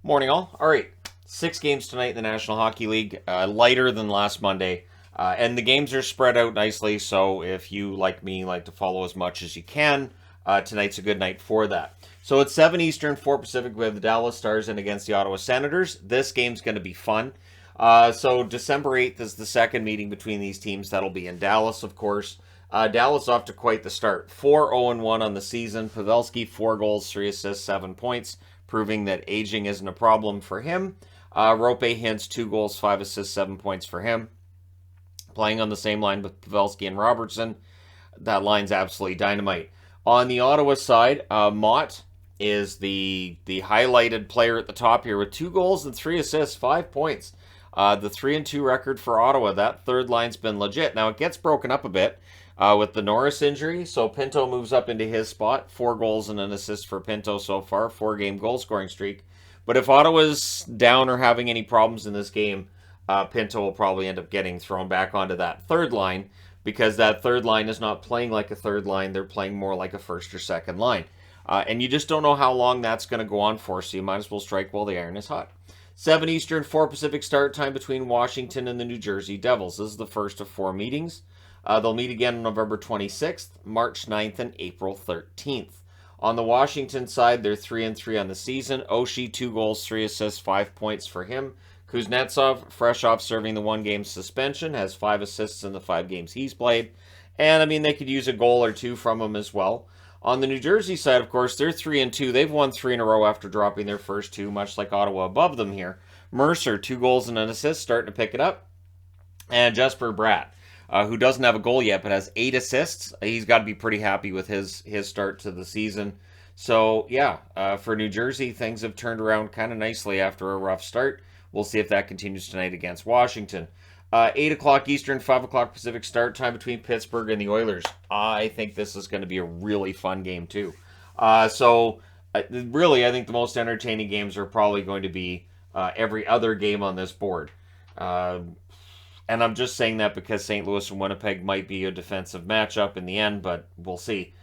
Morning, all. All right, 6 games tonight in the National Hockey League, lighter than last Monday, and the games are spread out nicely. So if you, like me, like to follow as much as you can, tonight's a good night for that. So it's 7 Eastern, 4 Pacific. We have the Dallas Stars in against the Ottawa Senators. This game's going to be fun. So December 8th is the second meeting between these teams. That'll be in Dallas, of course. Dallas off to quite the start. 4-0-1 on the season. Pavelski, 4 goals, 3 assists, 7 points, proving that aging isn't a problem for him. Rope Hintz, 2 goals, 5 assists, 7 points for him. Playing on the same line with Pavelski and Robertson. That line's absolutely dynamite. On the Ottawa side, Mott is the highlighted player at the top here with 2 goals and 3 assists, 5 points. The 3-2 record for Ottawa. That third line's been legit. Now it gets broken up a bit with the Norris injury, so Pinto moves up into his spot. 4 goals and an assist for Pinto so far, 4-game goal scoring streak. But if Ottawa's down or having any problems in this game, Pinto will probably end up getting thrown back onto that third line because that third line is not playing like a third line. They're playing more like a first or second line. And you just don't know how long that's going to go on for, so you might as well strike while the iron is hot. 7 Eastern, 4 Pacific start time between Washington and the New Jersey Devils. This is the first of 4 meetings. They'll meet again on November 26th, March 9th, and April 13th. On the Washington side, they're 3-3 on the season. Oshie, 2 goals, 3 assists, 5 points for him. Kuznetsov, fresh off serving the 1-game suspension, has 5 assists in the 5 games he's played. And, I mean, they could use a goal or 2 from him as well. On the New Jersey side, of course, they're 3-2. They've won 3 in a row after dropping their first 2, much like Ottawa above them here. Mercer, 2 goals and an assist, starting to pick it up. And Jesper Bratt, who doesn't have a goal yet but has 8 assists. He's got to be pretty happy with his start to the season. So, yeah, for New Jersey, things have turned around kind of nicely after a rough start. We'll see if that continues tonight against Washington. 8 o'clock Eastern, 5 o'clock Pacific start time between Pittsburgh and the Oilers. I think this is going to be a really fun game, too. Really, I think the most entertaining games are probably going to be every other game on this board. And I'm just saying that because St. Louis and Winnipeg might be a defensive matchup in the end, but we'll see.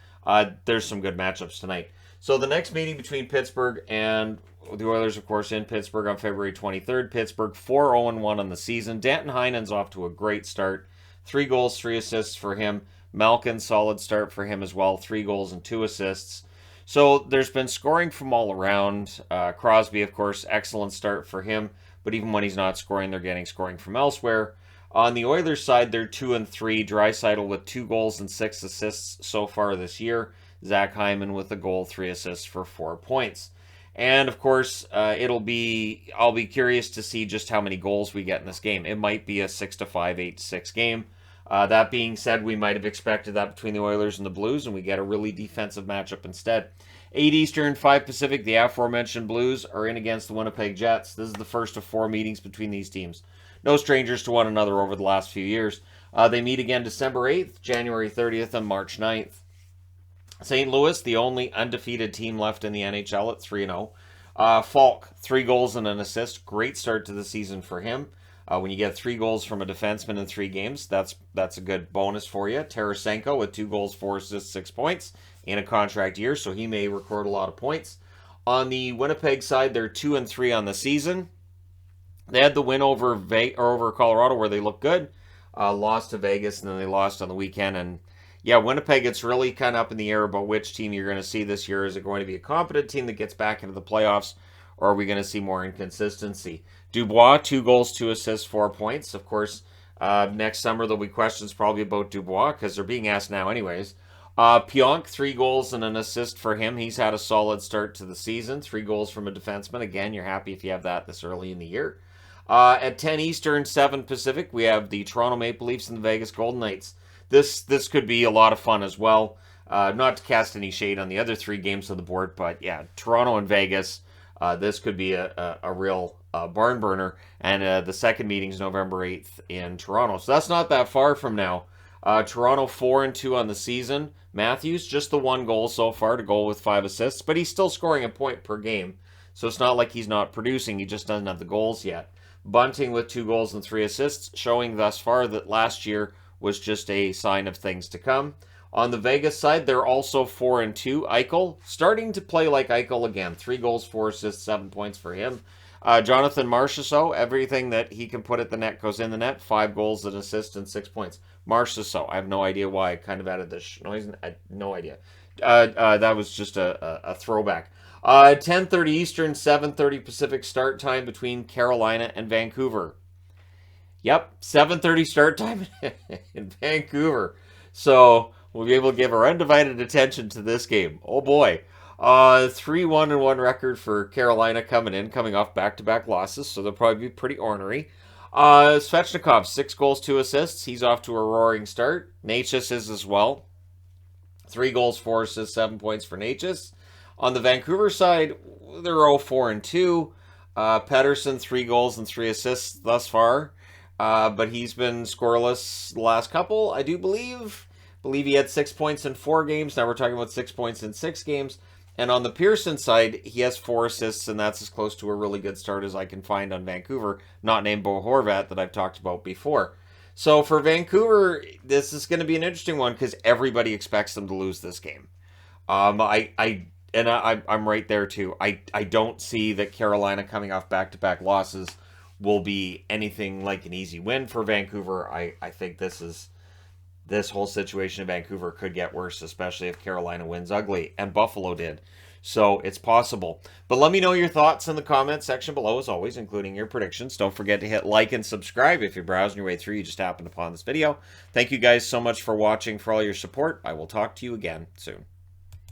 There's some good matchups tonight. So the next meeting between Pittsburgh and the Oilers, of course, in Pittsburgh on February 23rd. Pittsburgh 4-0-1 on the season. Danton Heinen's off to a great start. 3 goals, 3 assists for him. Malkin, solid start for him as well. 3 goals and 2 assists. So there's been scoring from all around. Crosby, of course, excellent start for him. But even when he's not scoring, they're getting scoring from elsewhere. On the Oilers side, they're 2-3. Draisaitl with 2 goals and 6 assists so far this year. Zach Hyman with a goal, 3 assists for 4 points. And of course, I'll be curious to see just how many goals we get in this game. It might be a 6-5, 8-6 game. That being said, we might have expected that between the Oilers and the Blues, and we get a really defensive matchup instead. 8 Eastern, 5 Pacific, the aforementioned Blues are in against the Winnipeg Jets. This is the first of 4 meetings between these teams. No strangers to one another over the last few years. They meet again December 8th, January 30th, and March 9th. St. Louis, the only undefeated team left in the NHL at 3-0. Falk, 3 goals and an assist. Great start to the season for him. When you get 3 goals from a defenseman in 3 games, that's a good bonus for you. Tarasenko with 2 goals, 4 assists, 6 points in a contract year, so he may record a lot of points. On the Winnipeg side, they're 2-3 on the season. They had the win over Colorado where they looked good. Lost to Vegas, and then they lost on the weekend. And yeah, Winnipeg, it's really kind of up in the air about which team you're going to see this year. Is it going to be a competent team that gets back into the playoffs, or are we going to see more inconsistency? Dubois, 2 goals, 2 assists, 4 points. Of course, next summer there'll be questions probably about Dubois because they're being asked now anyways. Pionk, 3 goals and an assist for him. He's had a solid start to the season. 3 goals from a defenseman. Again, you're happy if you have that this early in the year. At 10 Eastern, 7 Pacific, we have the Toronto Maple Leafs and the Vegas Golden Knights. This could be a lot of fun as well. Not to cast any shade on the other 3 games on the board, but yeah, Toronto and Vegas, this could be a real barn burner. And the second meeting is November 8th in Toronto. So that's not that far from now. Toronto 4-2 on the season. Matthews, just the 1 goal so far to go with 5 assists, but he's still scoring a point per game. So it's not like he's not producing, he just doesn't have the goals yet. Bunting with 2 goals and 3 assists, showing thus far that last year was just a sign of things to come. On the Vegas side, they're also 4-2. Eichel starting to play like Eichel again. 3 goals, 4 assists, 7 points for him. Jonathan Marchessault, everything that he can put at the net goes in the net. 5 goals, an assist, and 6 points. Marchessault, I have no idea why I kind of added this noise. I had no idea. That was just a throwback. 10:30 Eastern, 7:30 Pacific start time between Carolina and Vancouver. Yep, 7:30 start time in Vancouver. So we'll be able to give our undivided attention to this game. Oh boy. 3-1-1 record for Carolina coming off back-to-back losses, so they'll probably be pretty ornery. Svechnikov, 6 goals, 2 assists. He's off to a roaring start. Necas is as well. 3 goals, 4 assists, 7 points for Necas. On the Vancouver side, they're 0-4-2. Pettersson, 3 goals and 3 assists thus far. But he's been scoreless the last couple, I do believe. Believe he had 6 points in 4 games. Now we're talking about 6 points in 6 games. And on the Pearson side, he has 4 assists, and that's as close to a really good start as I can find on Vancouver, not named Bo Horvat that I've talked about before. So for Vancouver, this is going to be an interesting one because everybody expects them to lose this game. I'm right there too. I don't see that Carolina coming off back-to-back losses will be anything like an easy win for Vancouver. I think this whole situation in Vancouver could get worse, especially if Carolina wins ugly, and Buffalo did. So it's possible. But let me know your thoughts in the comment section below, as always, including your predictions. Don't forget to hit like and subscribe if you're browsing your way through. You just happened upon this video. Thank you guys so much for watching, for all your support. I will talk to you again soon.